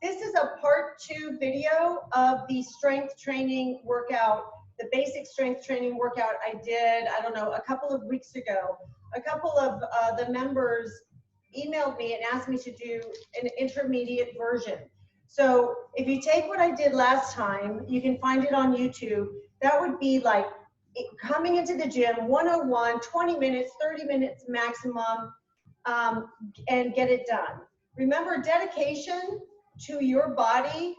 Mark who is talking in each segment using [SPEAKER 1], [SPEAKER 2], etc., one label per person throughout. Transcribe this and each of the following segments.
[SPEAKER 1] This is a part 2 video of the strength training workout, the basic strength training workout I did, I don't know, a couple of weeks ago. A couple of the members emailed me and asked me to do an intermediate version. So if you take what I did last time, you can find it on YouTube. That would be like coming into the gym, 101, 20 minutes, 30 minutes maximum, and get it done. Remember, dedication to your body,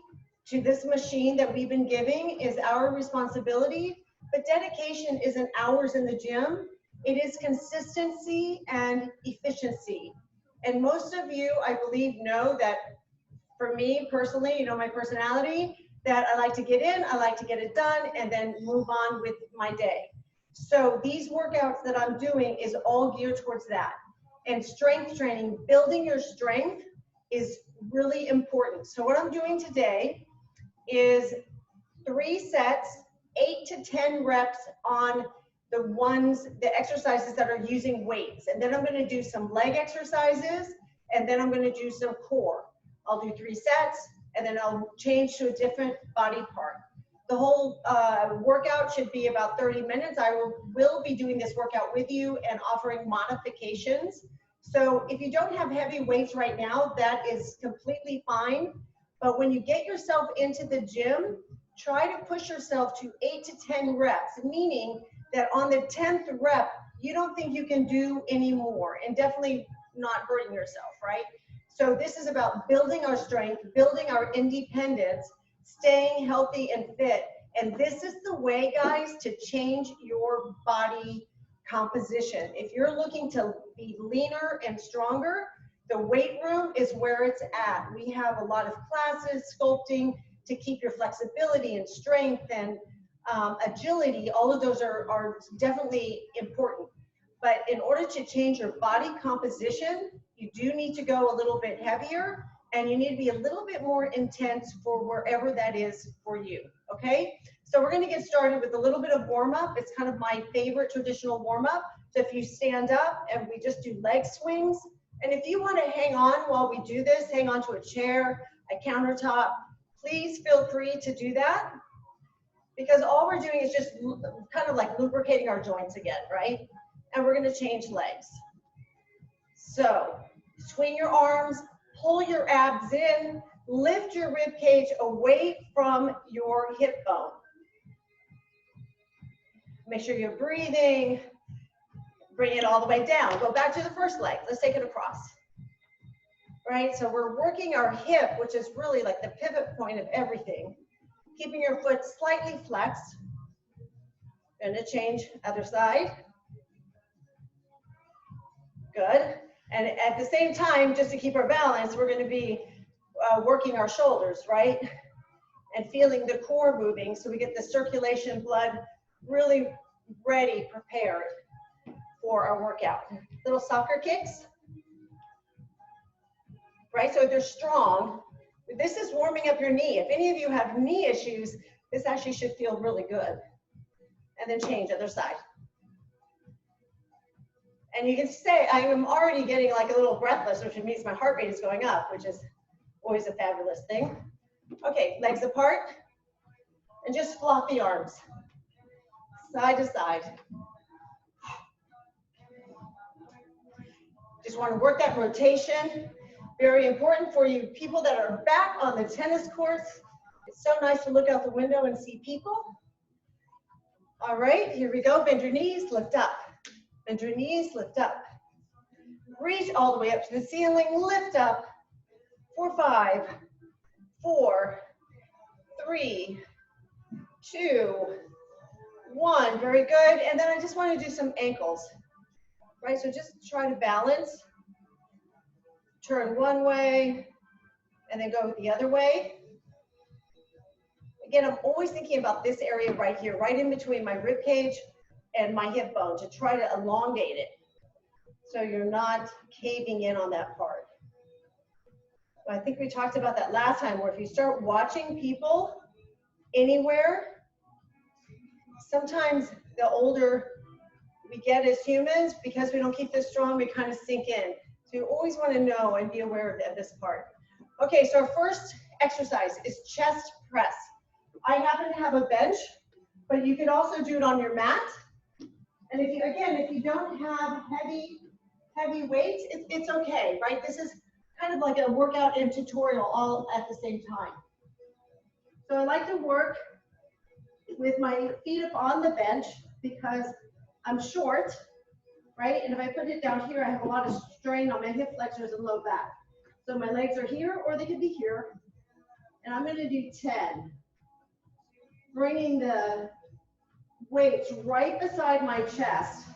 [SPEAKER 1] to this machine that we've been giving is our responsibility, but dedication isn't hours in the gym. It is consistency and efficiency. And most of you, I believe, know that for me personally, you know my personality, that I like to get in, I like to get it done, and then move on with my day. So these workouts that I'm doing is all geared towards that. And strength training, building your strength is really important. So what I'm doing today is 3 sets, 8 to 10 reps on the exercises that are using weights. And then I'm going to do some leg exercises, and then I'm going to do some core. I'll do 3 sets, and then I'll change to a different body part. The whole workout should be about 30 minutes. I will be doing this workout with you and offering modifications. So if you don't have heavy weights right now, that is completely fine. But when you get yourself into the gym, try to push yourself to 8 to 10 reps, meaning that on the 10th rep, you don't think you can do any more, and definitely not hurting yourself, right? So this is about building our strength, building our independence, staying healthy and fit. And this is the way, guys, to change your body composition. If you're looking to be leaner and stronger, the weight room is where it's at. We have a lot of classes, sculpting to keep your flexibility and strength and agility. All of those are definitely important. But in order to change your body composition, you do need to go a little bit heavier, and you need to be a little bit more intense for wherever that is for you, okay? So we're gonna get started with a little bit of warm up. It's kind of my favorite traditional warm up. So if you stand up and we just do leg swings, and if you wanna hang on while we do this, hang on to a chair, a countertop, please feel free to do that, because all we're doing is just kind of like lubricating our joints again, right? And we're gonna change legs. So swing your arms, pull your abs in, lift your rib cage away from your hip bone. Make sure you're breathing. Bring it all the way down. Go back to the first leg. Let's take it across. Right, so we're working our hip, which is really like the pivot point of everything. Keeping your foot slightly flexed. Gonna change other side. Good. And at the same time, just to keep our balance, we're going to be working our shoulders, right? And feeling the core moving so we get the circulation, blood really ready, prepared for our workout. Little soccer kicks, right? So they're strong. This is warming up your knee. If any of you have knee issues, this actually should feel really good. And then change other side. And you can say, I am already getting like a little breathless, which means my heart rate is going up, which is always a fabulous thing. Okay, legs apart, and just flop the arms, side to side. Just want to work that rotation. Very important for you people that are back on the tennis courts. It's so nice to look out the window and see people. All right, here we go. Bend your knees, lift up. Bend your knees, lift up. Reach all the way up to the ceiling, lift up for 5, 4, 3, 2, 1. Very good. And then I just want to do some ankles, right? So just try to balance. Turn one way and then go the other way. Again, I'm always thinking about this area right here, right in between my rib cage and my hip bone, to try to elongate it so you're not caving in on that part. I think we talked about that last time, where if you start watching people anywhere, sometimes the older we get as humans, because we don't keep this strong, we kind of sink in. So you always want to know and be aware of this part. Okay, so our first exercise is chest press. I happen to have a bench, but you could also do it on your mat. And if you, again, if you don't have heavy weights, it's okay, right? This is kind of like a workout and tutorial all at the same time. So I like to work with my feet up on the bench because I'm short, right? And if I put it down here, I have a lot of strain on my hip flexors and low back. So my legs are here or they could be here. And I'm gonna do 10. Bringing the weights right beside my chest.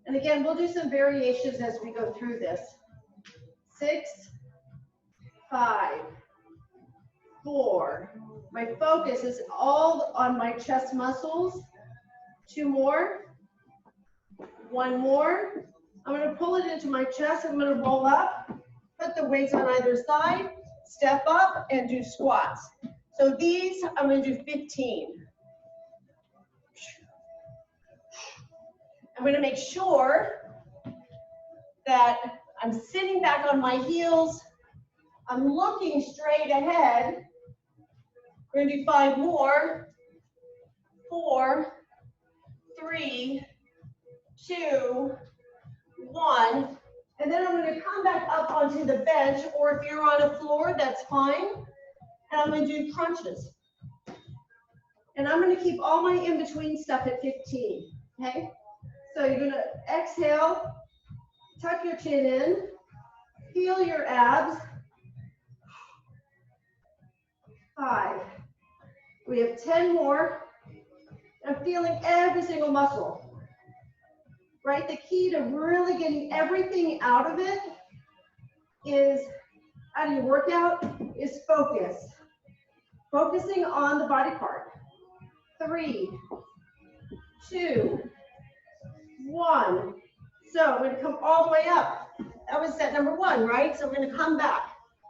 [SPEAKER 1] And again, we'll do some variations as we go through this. 6, 5, 4. My focus is all on my chest muscles. 2 more. 1 more. I'm going to pull it into my chest. I'm going to roll up, put the weights on either side, step up, and do squats. So these, I'm going to do 15. I'm going to make sure that I'm sitting back on my heels. I'm looking straight ahead. We're going to do 5 more. 4, 3, 2, 1. And then I'm going to come back up onto the bench, or if you're on a floor, that's fine. And I'm going to do crunches. And I'm going to keep all my in-between stuff at 15, okay? So you're going to exhale, tuck your chin in, feel your abs. 5. We have 10 more. I'm feeling every single muscle. Right? The key to really getting everything out of it is, out of your workout, is focus. Focusing on the body part. 3, 2, 1. So I'm going to come all the way up. That was set number 1, right? So I'm going to come back.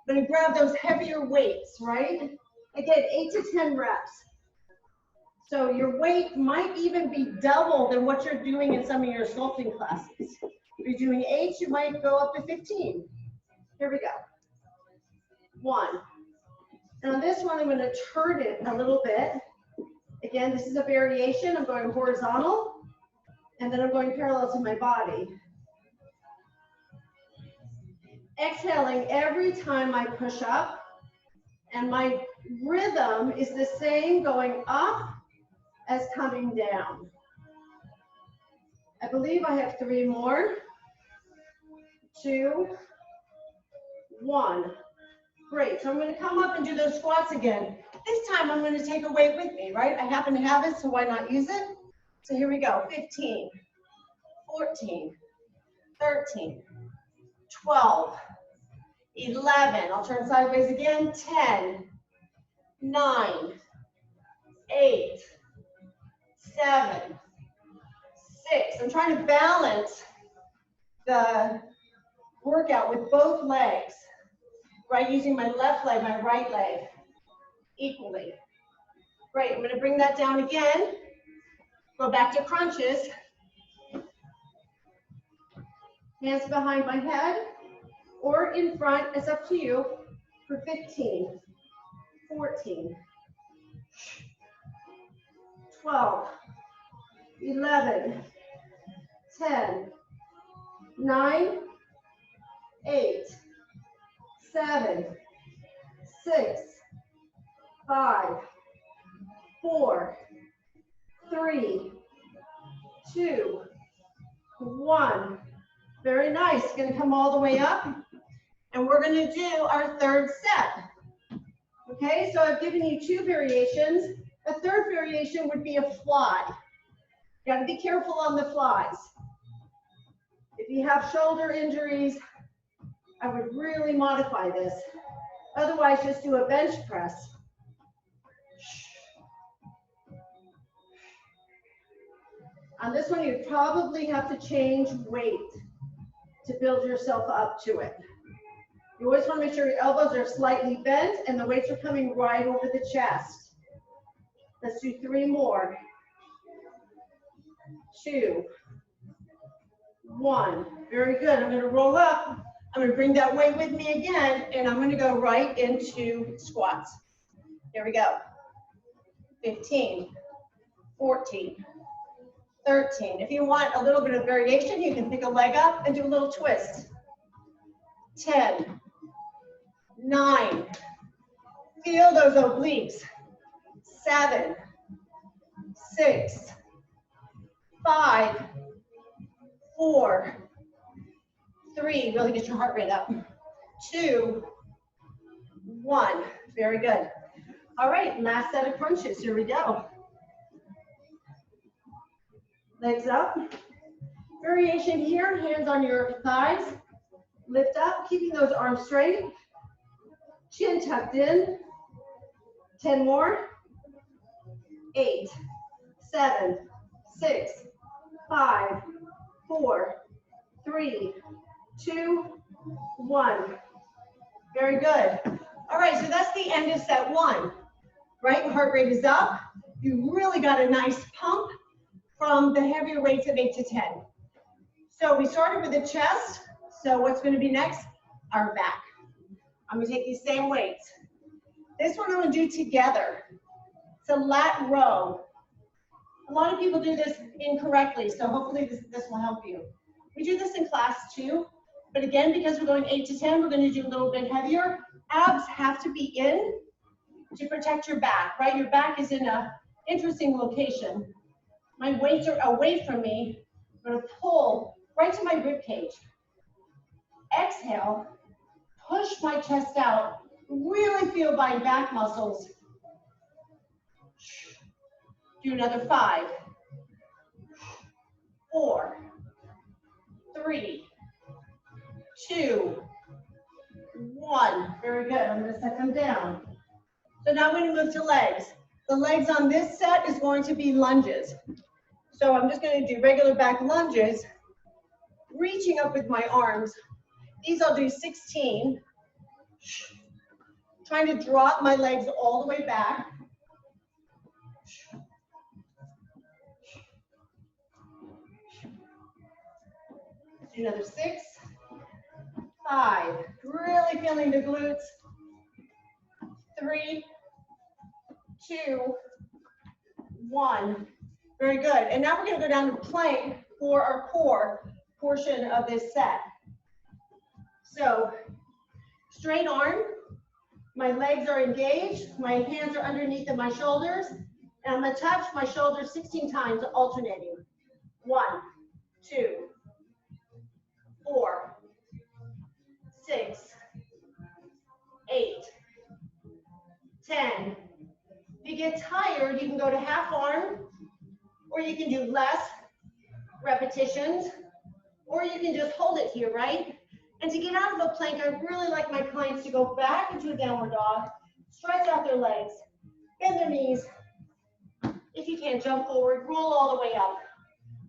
[SPEAKER 1] I'm going to grab those heavier weights, right? Again, 8 to 10 reps. So your weight might even be double than what you're doing in some of your sculpting classes. If you're doing 8, you might go up to 15. Here we go. 1. And on this one, I'm going to turn it a little bit. Again, this is a variation. I'm going horizontal, and then I'm going parallel to my body. Exhaling every time I push up, and my rhythm is the same going up as coming down. I believe I have 3 more. 2, 1. Great, so I'm going to come up and do those squats again. This time I'm going to take a weight with me, right? I happen to have it, so why not use it? So here we go, 15, 14, 13, 12, 11, I'll turn sideways again, 10, 9, 8, 7, 6. I'm trying to balance the workout with both legs, right? Using my left leg, my right leg equally. Great, I'm going to bring that down again. Go back to crunches. Hands behind my head or in front, it's up to you, for 15, 14, 12, 11, 10, 9, 8, 7, 6, 5, 4, 3, 2, 1. Very nice. Going to come all the way up, and we're going to do our third set. Okay, so I've given you 2 variations. A third variation would be a fly. You got to be careful on the flies. If you have shoulder injuries, I would really modify this. Otherwise, just do a bench press. On this one, you probably have to change weight to build yourself up to it. You always want to make sure your elbows are slightly bent and the weights are coming right over the chest. Let's do 3 more. 2, 1. Very good. I'm going to roll up. I'm gonna bring that weight with me again, and I'm gonna go right into squats. Here we go. 15, 14, 13. If you want a little bit of variation, you can pick a leg up and do a little twist. 10, 9, feel those obliques. 7, 6, 5, 4, 3, really get your heart rate up. 2, 1, very good. All right, last set of crunches, here we go. Legs up. Variation here, hands on your thighs. Lift up, keeping those arms straight. Chin tucked in. 10 more. 8, 7, 6, 5, 4, 3, 2, 1. Very good. All right, so that's the end of set 1. Right, heart rate is up. You really got a nice pump from the heavier weights of 8 to 10. So we started with the chest. So what's going to be next? Our back. I'm going to take these same weights. This one I'm going to do together. It's a lat row. A lot of people do this incorrectly, so hopefully this will help you. We do this in class too, but again, because we're going 8 to 10, we're going to do a little bit heavier. Abs have to be in to protect your back, right? Your back is in an interesting location. My weights are away from me. I'm going to pull right to my rib cage. Exhale, push my chest out. Really feel my back muscles. Do another 5, 4, 3, 2, 1. Very good. I'm going to set them down. So now I'm going to move to legs. The legs on this set is going to be lunges. So I'm just going to do regular back lunges, reaching up with my arms. These I'll do 16. Trying to drop my legs all the way back. Do another 6, 5. Really feeling the glutes. 3, 2, 1. Very good. And now we're going to go down to plank for our core portion of this set. So straight arm, my legs are engaged, my hands are underneath of my shoulders, and I'm going to touch my shoulders 16 times, alternating. 1, 2, 4, 6, 8, 10. If you get tired, you can go to half arm, or you can do less repetitions, or you can just hold it here, right? And to get out of a plank, I really like my clients to go back into a downward dog, stretch out their legs, bend their knees. If you can, jump forward, roll all the way up.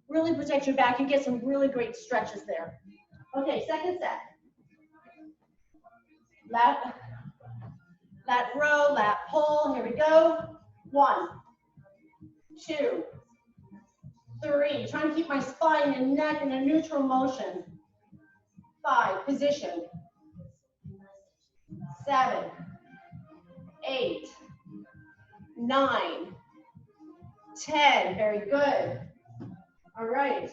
[SPEAKER 1] Really protect your back and get some really great stretches there. Okay, second set. Lat row, lat pull, here we go. 1, 2, 3. Trying to keep my spine and neck in a neutral motion. 5, position. 7, 8, 9, 10. Very good. All right.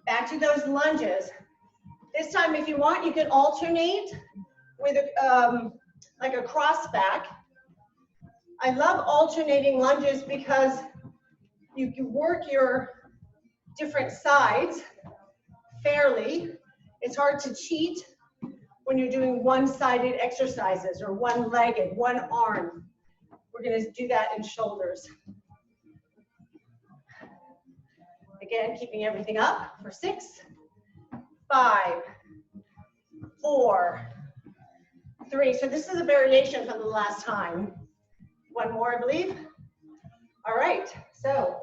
[SPEAKER 1] Back to those lunges. This time, if you want, you can alternate with like a cross back. I love alternating lunges because you can work your different sides fairly. It's hard to cheat when you're doing one-sided exercises or one-legged, one arm. We're going to do that in shoulders. Again, keeping everything up for 6, 5, 4, 3. So this is a variation from the last time. One more, I believe. All right, so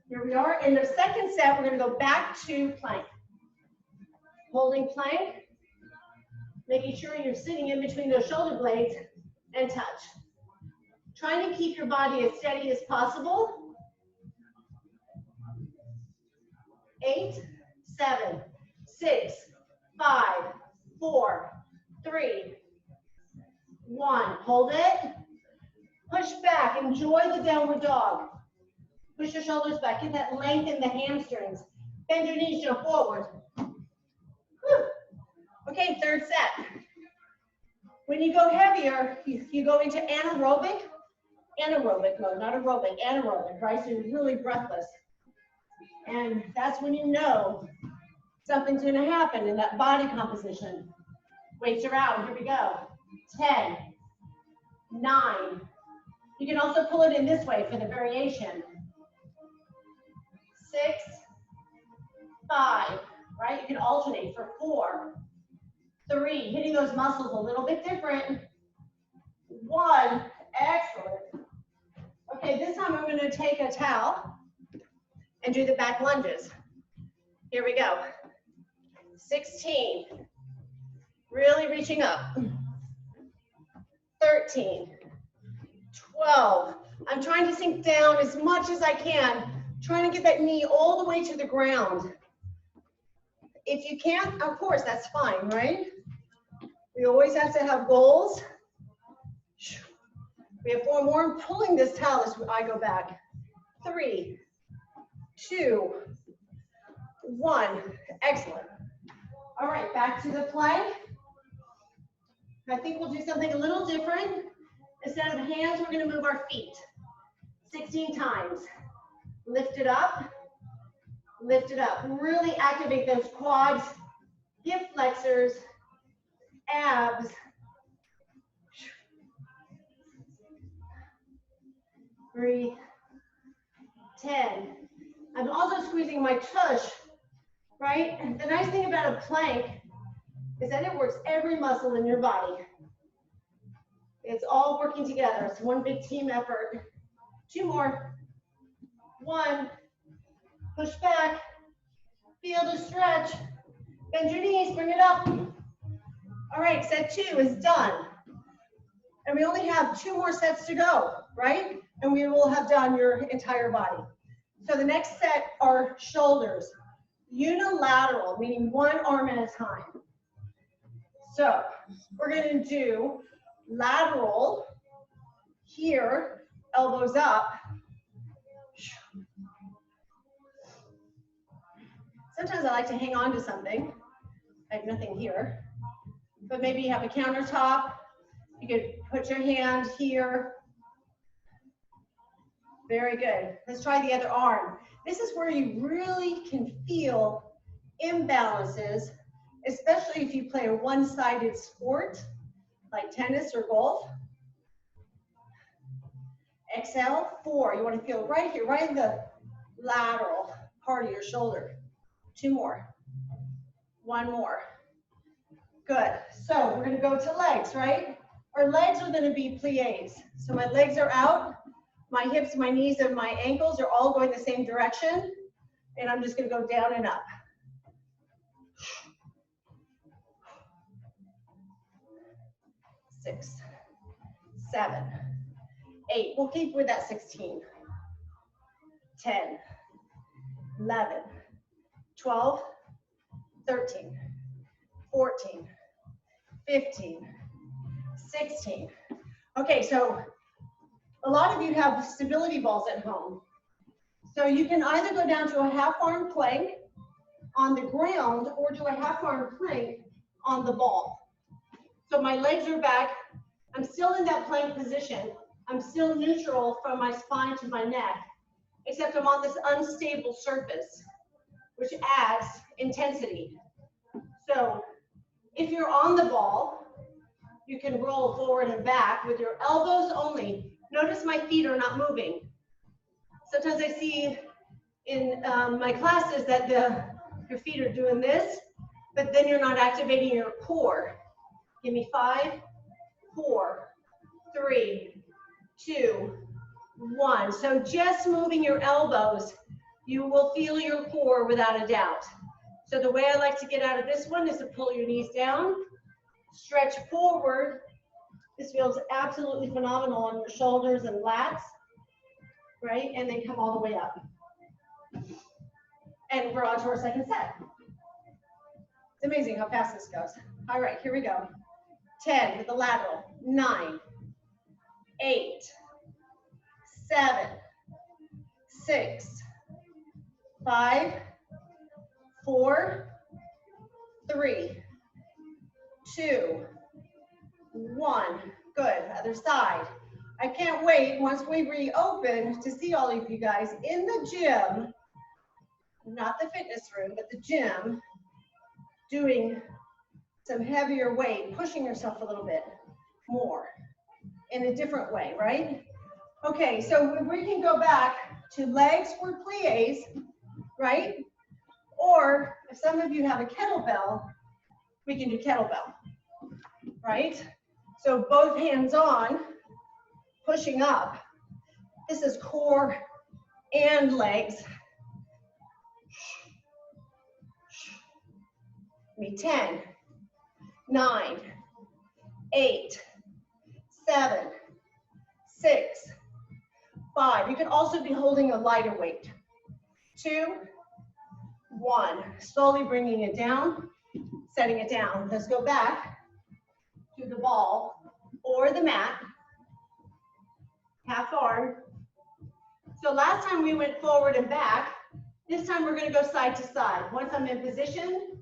[SPEAKER 1] here we are. In the second set, we're going to go back to plank. Holding plank, making sure you're sitting in between those shoulder blades and touch. Trying to keep your body as steady as possible. 8, 7, 6, 5, 4, 3, 1. Hold it. Push back. Enjoy the downward dog. Push your shoulders back. Get that length in the hamstrings. Bend your knees, jump forward. Whew. Okay, third set. When you go heavier, you go into anaerobic mode, not aerobic, anaerobic, right? So you're really breathless. And that's when you know something's gonna happen in that body composition. Weights are out, here we go. 10, 9. You can also pull it in this way for the variation. 6, 5, right? You can alternate for 4, 3, hitting those muscles a little bit different. 1, excellent. Okay, this time I'm gonna take a towel and do the back lunges. Here we go. 16, really reaching up. 13, 12. I'm trying to sink down as much as I can, trying to get that knee all the way to the ground. If you can't, of course, that's fine, right? We always have to have goals. We have 4 more. I'm pulling this towel as I go back. 3, 2, 1. Excellent. All right, back to the plank. I think we'll do something a little different. Instead of hands, we're going to move our feet 16 times. Lift it up. Lift it up. Really activate those quads, hip flexors, abs. Breathe. 10. I'm also squeezing my tush, right? And the nice thing about a plank is that it works every muscle in your body. It's all working together. It's one big team effort. 2 more. 1. Push back. Feel the stretch. Bend your knees. Bring it up. All right, set 2 is done. And we only have 2 more sets to go, right? And we will have done your entire body. So the next set are shoulders. Unilateral, meaning one arm at a time. So we're going to do lateral here, elbows up. Sometimes I like to hang on to something. I have nothing here. But maybe you have a countertop. You could put your hand here. Very good. Let's try the other arm. This is where you really can feel imbalances, especially if you play a one-sided sport like tennis or golf. Exhale, 4. You want to feel right here, right in the lateral part of your shoulder. 2 more. 1 more. Good. So we're going to go to legs, right? Our legs are going to be pliés. So my legs are out. My hips, my knees, and my ankles are all going the same direction. And I'm just going to go down and up. 6, 7, 8. We'll keep with that 16. 10, 11, 12, 13, 14, 15, 16. Okay, so a lot of you have stability balls at home. So you can either go down to a half-arm plank on the ground or do a half-arm plank on the ball. So my legs are back. I'm still in that plank position. I'm still neutral from my spine to my neck, except I'm on this unstable surface, which adds intensity. So if you're on the ball, you can roll forward and back with your elbows only. Notice my feet are not moving. Sometimes I see in my classes that your feet are doing this, but then you're not activating your core. Give me 5, 4, 3, 2, 1. So just moving your elbows, you will feel your core without a doubt. So the way I like to get out of this one is to pull your knees down, stretch forward. This feels absolutely phenomenal on your shoulders and lats, right? And then come all the way up. And we're on to our second set. It's amazing how fast this goes. All right, here we go. 10 with the lateral. 9, 8, 7, 6, 5, 4, 3, 2, 1. Good. Other side. I can't wait once we reopen to see all of you guys in the gym, not the fitness room, but the gym, doing some heavier weight, pushing yourself a little bit more in a different way, right? Okay, so we can go back to legs for plies, right? Or if some of you have a kettlebell, we can do kettlebell, right? So both hands on, pushing up. This is core and legs. 10, 9, 8, 7, 6, 5. You can also be holding a lighter weight. 2, 1. Slowly bringing it down, setting it down. Let's go back to the ball or the mat. Half arm. So last time we went forward and back. This time we're going to go side to side. Once I'm in position,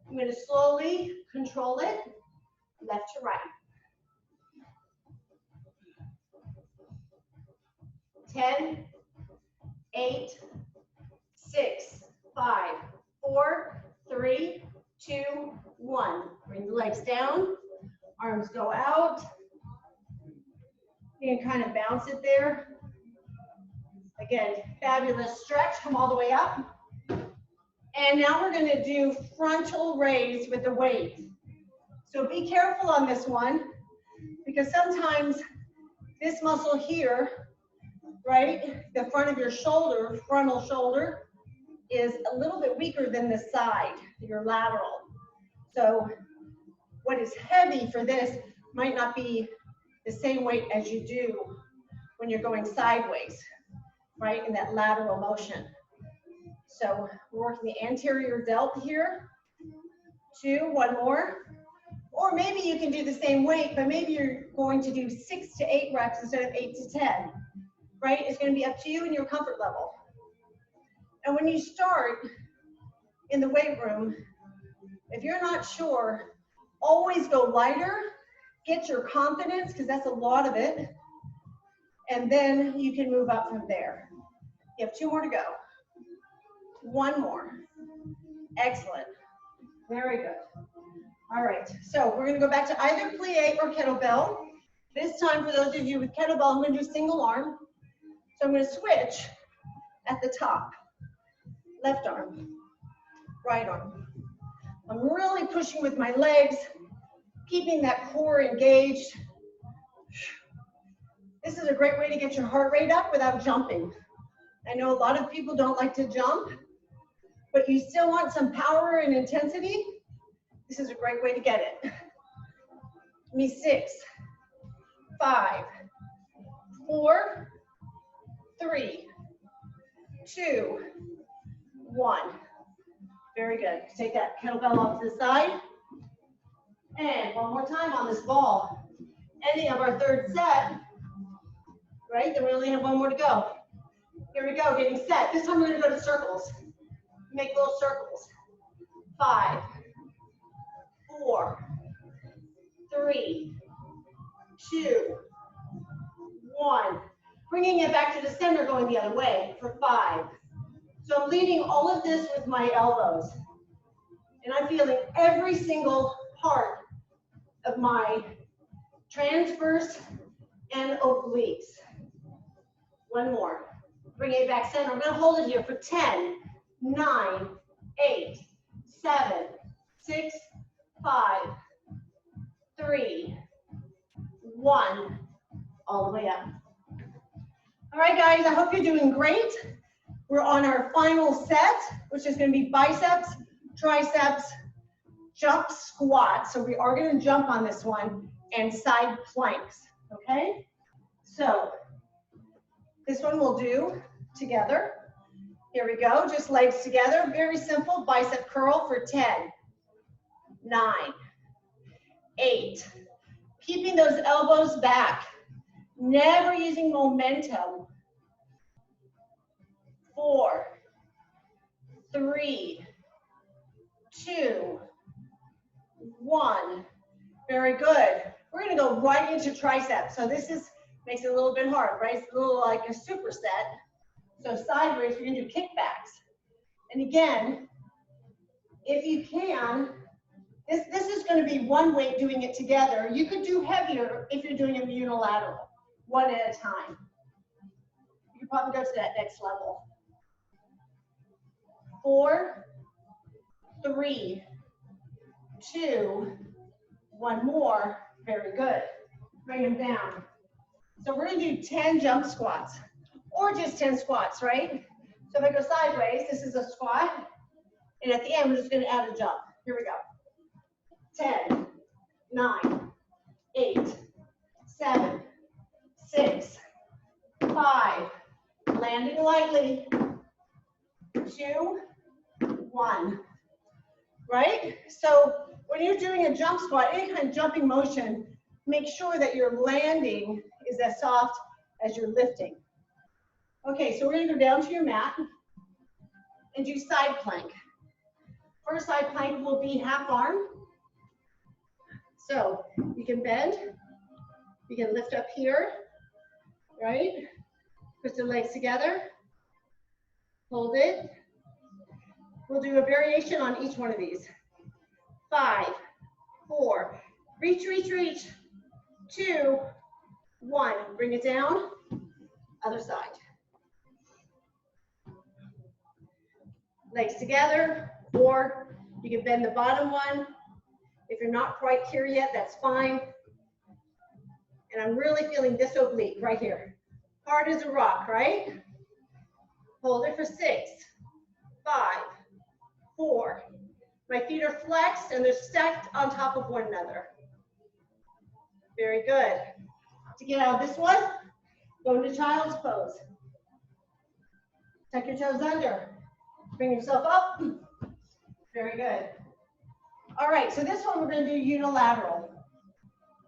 [SPEAKER 1] I'm going to slowly control it, left to right. 10, 8, 6, 5, 4, 3, 2, 1. Bring the legs down, arms go out. You can kind of bounce it there. Again, fabulous stretch, come all the way up. And now we're going to do frontal raise with the weight. So be careful on this one, because sometimes this muscle here, right, the front of your shoulder, frontal shoulder, is a little bit weaker than the side, your lateral. So what is heavy for this might not be the same weight as you do when you're going sideways, right, in that lateral motion. So we're working the anterior delt here. 2, 1 more. Or maybe you can do the same weight, but maybe you're going to do 6 to 8 reps instead of 8 to 10, right? It's going to be up to you and your comfort level. And when you start in the weight room, if you're not sure, always go lighter, get your confidence, because that's a lot of it, and then you can move up from there. You have 2 more to go. 1 more. Excellent. Very good. All right, so we're going to go back to either plie or kettlebell. This time, for those of you with kettlebell, I'm going to do single arm. So I'm going to switch at the top. Left arm, right arm. I'm really pushing with my legs, keeping that core engaged. This is a great way to get your heart rate up without jumping. I know a lot of people don't like to jump, but you still want some power and intensity. This is a great way to get it. Give me 6, 5, 4, 3, 2, 1. Very good. Take that kettlebell off to the side. And one more time on this ball. Ending of our 3rd set. Right? Then we only have 1 more to go. Here we go, getting set. This time we're going to go to circles. Make little circles. 5, 4, 3, 2, 1. Bringing it back to the center, going the other way for 5. So I'm leading all of this with my elbows. And I'm feeling every single part of my transverse and obliques. 1 more. Bring it back center. I'm going to hold it here for 10, 9, 8, 7, 6, 5, 3, 1. All the way up. All right, guys, I hope you're doing great. We're on our final set, which is going to be biceps, triceps, jump squat. So we are going to jump on this one, and side planks, okay? So this one we'll do together. Here we go, just legs together. Very simple, bicep curl for 10, 9, 8. Keeping those elbows back, never using momentum. 4, 3, 2, 1. Very good. We're going to go right into triceps. So this makes it a little bit hard, right? It's a little like a superset. So sideways, we're going to do kickbacks. And again, if you can, this is going to be one weight doing it together. You could do heavier if you're doing them unilateral, one at a time. You could probably go to that next level. 4, 3, 2, 1 more. Very good. Bring them down. So we're going to do 10 jump squats, or just 10 squats, right? So if I go sideways, this is a squat, and at the end, we're just going to add a jump. Here we go. 10, 9, 8, 7, 6, 5, landing lightly, 2, 1, right? So when you're doing a jump squat, any kind of jumping motion, make sure that your landing is as soft as you're lifting. Okay, so we're gonna go down to your mat and do side plank. First side plank will be half arm. So you can bend, you can lift up here, right? Put the legs together, hold it. We'll do a variation on each one of these. 5, 4, reach, reach, reach. 2, 1, bring it down, other side. Legs together, 4, you can bend the bottom one. If you're not quite here yet, that's fine. And I'm really feeling this oblique right here. Hard as a rock, right? Hold it for 6, 5, 4. My feet are flexed and they're stacked on top of one another. Very good. To get out of this one, go into child's pose. Tuck your toes under. Bring yourself up. Very good. All right, so this one we're going to do unilateral,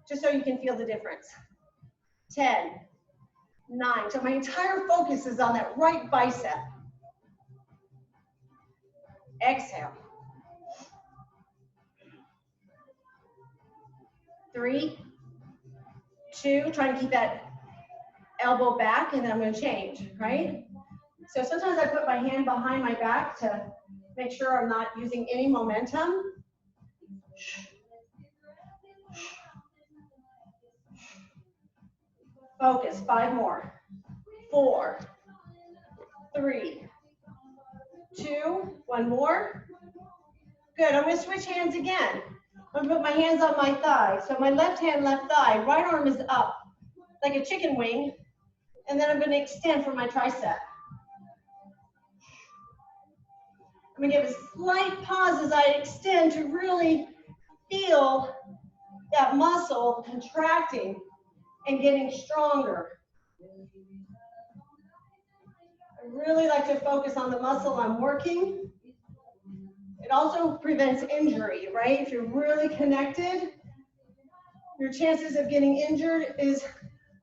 [SPEAKER 1] just so you can feel the difference. 10, 9. So my entire focus is on that right bicep. Exhale. 3, 2, try to keep that elbow back, and then I'm going to change, right? So sometimes I put my hand behind my back to make sure I'm not using any momentum. Focus, 5 more. 4, 3, 2, 1 more. Good, I'm going to switch hands again. I'm going to put my hands on my thigh. So my left hand, left thigh, right arm is up like a chicken wing. And then I'm going to extend for my tricep. I'm going to give a slight pause as I extend to really feel that muscle contracting and getting stronger. I really like to focus on the muscle I'm working. It also prevents injury, right? If you're really connected, your chances of getting injured is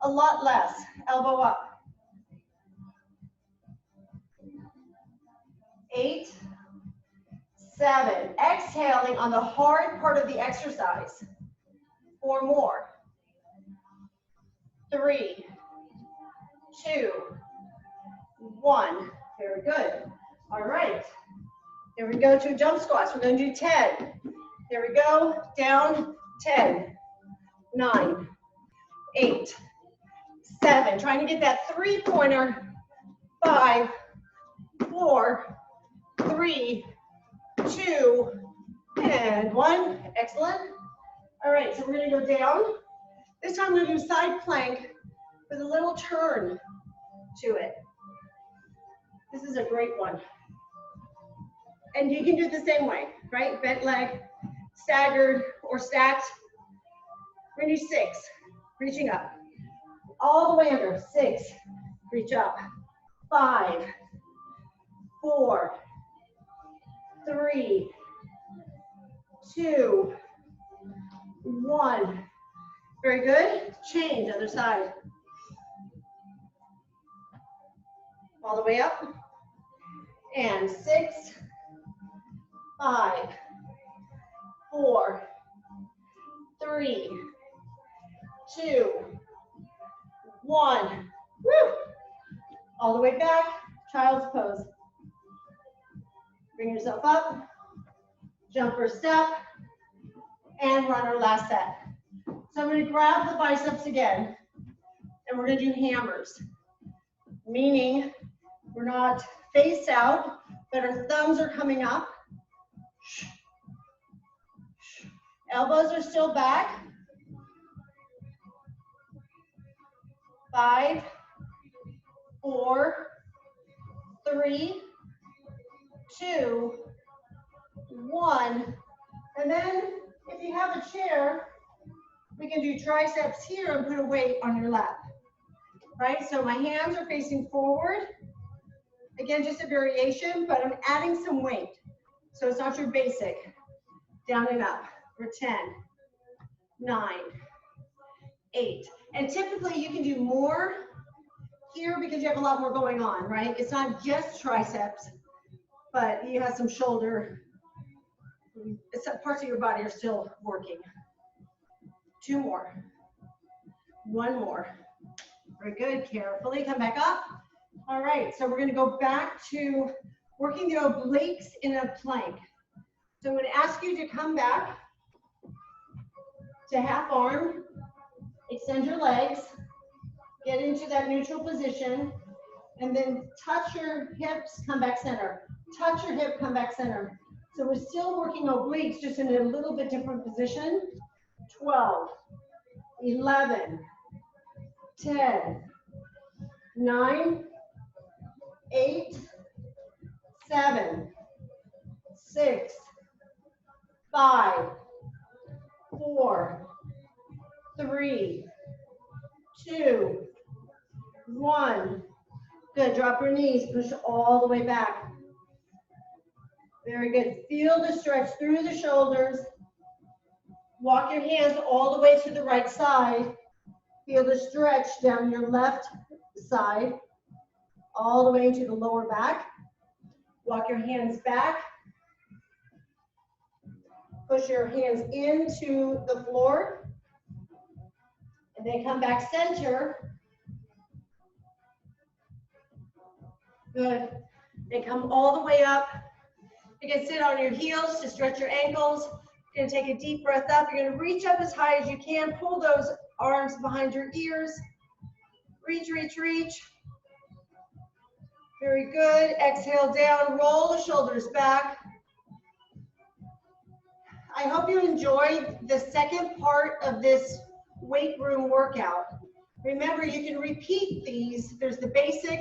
[SPEAKER 1] a lot less. Elbow up. 8, 7. Exhaling on the hard part of the exercise. 4 more. 3, 2, 1. Very good. All right. Here we go to jump squats. We're going to do 10. Here we go. Down. 10, 9, 8, 7. Trying to get that 3-pointer. 5, 4, 3, 2, and 1. Excellent. All right, so we're going to go down. This time we're going to do side plank with a little turn to it. This is a great one. And you can do it the same way, right? Bent leg, staggered or stacked. We're going to do 6, reaching up. All the way under. 6, reach up. 5, 4, 3, 2, 1. Very good. Change, other side. All the way up. And 6, 5, 4, 3, 2, 1. Woo! All the way back, child's pose. Bring yourself up, jump or step, and run our last set. So I'm going to grab the biceps again, and we're going to do hammers, meaning we're not face out, but our thumbs are coming up. Elbows are still back. 5, 4, 3, 2, 1. And then if you have a chair, we can do triceps here and put a weight on your lap. Right? So my hands are facing forward. Again, just a variation, but I'm adding some weight. So it's not your basic. Down and up for 10, 9, 8. And typically you can do more here because you have a lot more going on, right? It's not just triceps, but you have some shoulder. Parts of your body are still working. 2 more. 1 more. Very good. Carefully come back up. All right, so we're going to go back to working the obliques in a plank. So I'm going to ask you to come back to half arm, extend your legs, get into that neutral position, and then touch your hips, come back center. Touch your hip, come back center. So we're still working obliques, just in a little bit different position. 12, 11, 10, 9, 8, 7, 6, 5, 4, 3, 2, 1. Good. Drop your knees. Push all the way back. Very good. Feel the stretch through the shoulders. Walk your hands all the way to the right side. Feel the stretch down your left side, all the way into the lower back. Walk your hands back. Push your hands into the floor. And then come back center. Good. And come all the way up. You can sit on your heels to stretch your ankles. You're going to take a deep breath up. You're going to reach up as high as you can. Pull those arms behind your ears. Reach, reach, reach. Very good. Exhale down. Roll the shoulders back. I hope you enjoyed the second part of this weight room workout. Remember, you can repeat these. There's the basic,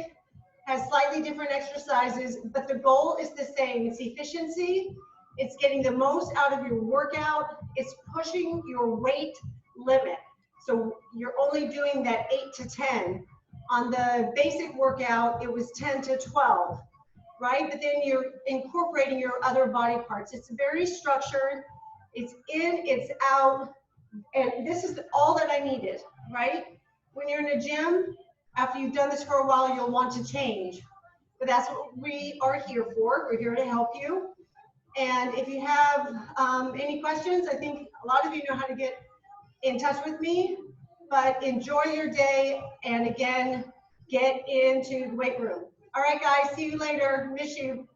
[SPEAKER 1] has slightly different exercises, but the goal is the same. It's efficiency. It's getting the most out of your workout. It's pushing your weight limit. So you're only doing that 8 to 10. On the basic workout, it was 10 to 12, right? But then you're incorporating your other body parts. It's very structured. It's in, it's out. And this is all that I needed, right? When you're in a gym, after you've done this for a while, you'll want to change. But that's what we are here for. We're here to help you. And if you have any questions, I think a lot of you know how to get in touch with me. But enjoy your day. And again, get into the weight room. All right, guys, see you later. Miss you.